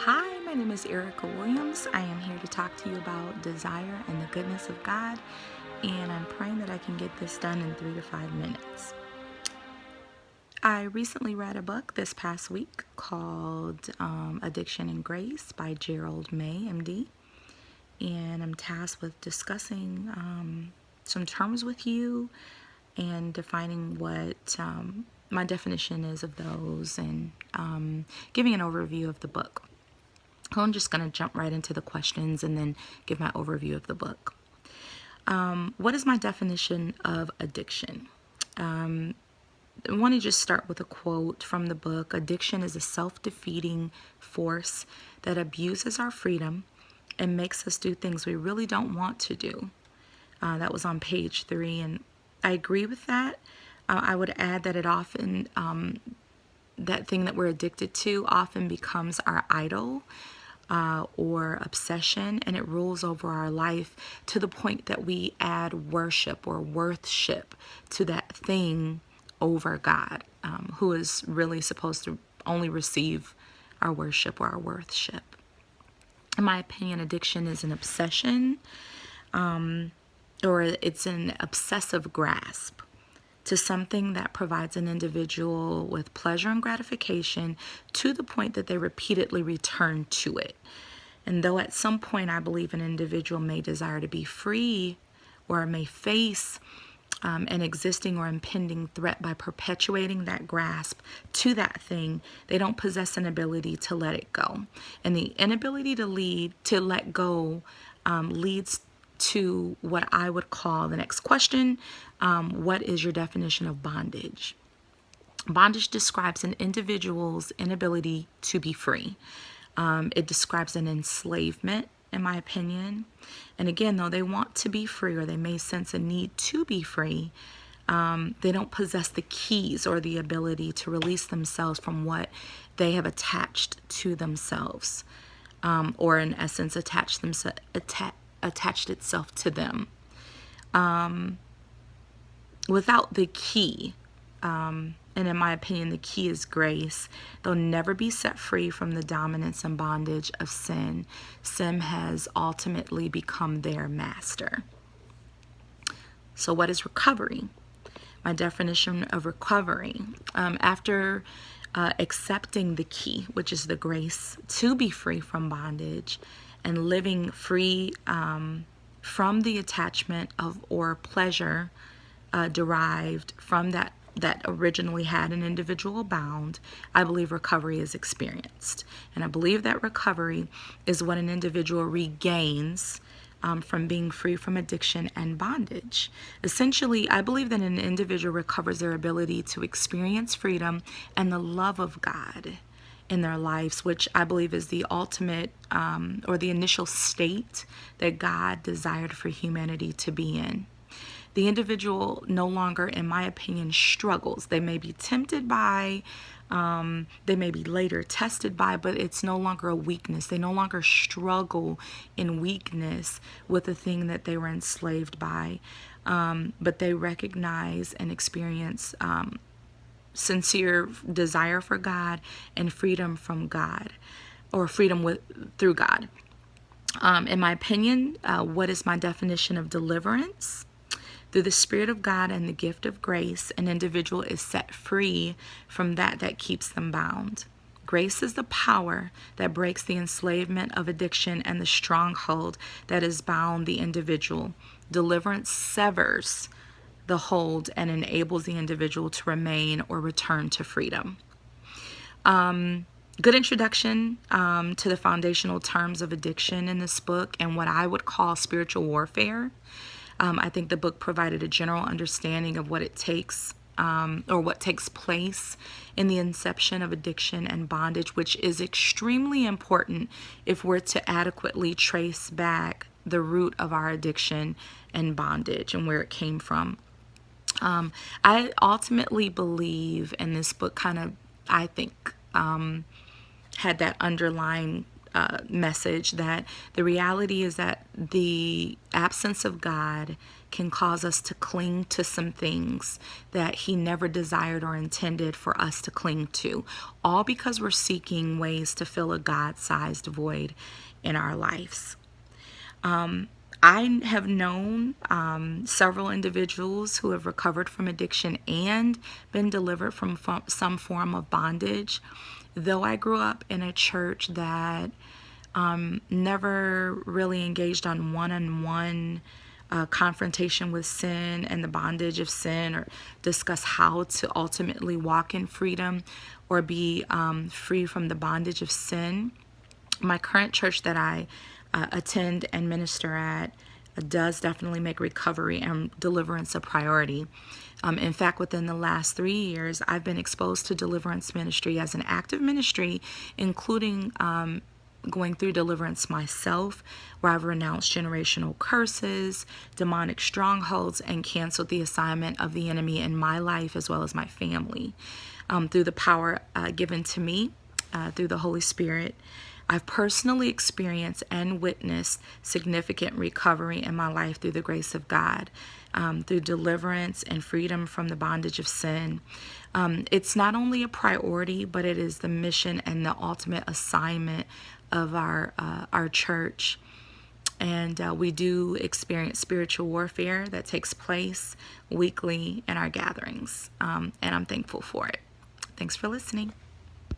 Hi, my name is Erica Williams. I am here to talk to you about desire and the goodness of God, and I'm praying that I can get this done in 3 to 5 minutes. I recently read a book this past week called Addiction and Grace by Gerald May, MD, and I'm tasked with discussing some terms with you and defining what my definition is of those and giving an overview of the book. I'm just going to jump right into the questions and then give my overview of the book. What is my definition of addiction? I want to just start with a quote from the book. Addiction is a self-defeating force that abuses our freedom and makes us do things we really don't want to do. That was on page 3, and I agree with that. I would add that it often, that thing that we're addicted to often becomes our idol. Or obsession, and it rules over our life to the point that we add worship or worthship to that thing over God, who is really supposed to only receive our worship or our worthship. In my opinion, addiction is an obsession, or it's an obsessive grasp to something that provides an individual with pleasure and gratification to the point that they repeatedly return to it. And though at some point I believe an individual may desire to be free or may face an existing or impending threat by perpetuating that grasp to that thing, they don't possess an ability to let it go. And the inability to let go leads to what I would call the next question. What is your definition of bondage? Bondage describes an individual's inability to be free. It describes an enslavement, in my opinion. And again, though they want to be free, or they may sense a need to be free, they don't possess the keys or the ability to release themselves from what they have attached to themselves, or in essence, attached itself to them. Without the key, and in my opinion, the key is grace, they'll never be set free from the dominance and bondage of sin. Sin has ultimately become their master. So what is recovery? My definition of recovery, after accepting the key, which is the grace to be free from bondage and living free from the attachment of or pleasure derived from that originally had an individual bound, I believe recovery is experienced. And I believe that recovery is what an individual regains from being free from addiction and bondage. Essentially, I believe that an individual recovers their ability to experience freedom and the love of God in their lives, which I believe is the ultimate or the initial state that God desired for humanity to be in. The individual no longer, in my opinion, struggles. They may be tempted by, they may be later tested by, but it's no longer a weakness. They no longer struggle in weakness with the thing that they were enslaved by, but they recognize and experience sincere desire for God and freedom from God, or freedom through God. In my opinion, what is my definition of deliverance? Through the Spirit of God and the gift of grace, an individual is set free from that keeps them bound. Grace is the power that breaks the enslavement of addiction and the stronghold that has bound the individual. Deliverance severs the hold and enables the individual to remain or return to freedom. Good introduction to the foundational terms of addiction in this book and what I would call spiritual warfare. I think the book provided a general understanding of what it takes or what takes place in the inception of addiction and bondage, which is extremely important if we're to adequately trace back the root of our addiction and bondage and where it came from. I ultimately believe, and this book kind of, I think, had that underlying message, that the reality is that the absence of God can cause us to cling to some things that He never desired or intended for us to cling to, all because we're seeking ways to fill a God-sized void in our lives. I have known several individuals who have recovered from addiction and been delivered from some form of bondage. Though I grew up in a church that never really engaged on one-on-one confrontation with sin and the bondage of sin, or discuss how to ultimately walk in freedom or be free from the bondage of sin, my current church that I attend and minister at does definitely make recovery and deliverance a priority. In fact, within the last 3 years, I've been exposed to deliverance ministry as an active ministry, including going through deliverance myself, where I've renounced generational curses, demonic strongholds, and canceled the assignment of the enemy in my life as well as my family. Through the power given to me through the Holy Spirit, I've personally experienced and witnessed significant recovery in my life through the grace of God, through deliverance and freedom from the bondage of sin. It's not only a priority, but it is the mission and the ultimate assignment of our church. And we do experience spiritual warfare that takes place weekly in our gatherings, and I'm thankful for it. Thanks for listening.